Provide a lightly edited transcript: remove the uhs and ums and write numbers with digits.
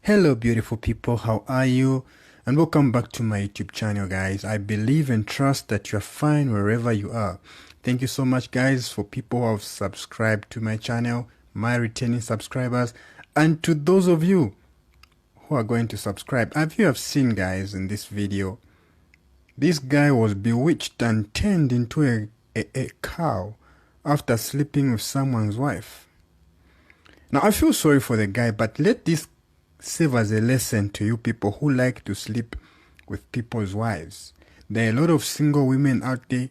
Hello beautiful people, how are you? And welcome back to my YouTube channel, guys. I believe and trust that you're fine wherever you are. Thank you so much, guys, for people who have subscribed to my channel, my returning subscribers, and to those of you who are going to subscribe. As you have seen, guys, in this video, this guy was bewitched and turned into a cow after sleeping with someone's wife. Now, I feel sorry for the guy, but let this serve as a lesson to you people who like to sleep with people's wives. There are a lot of single women out there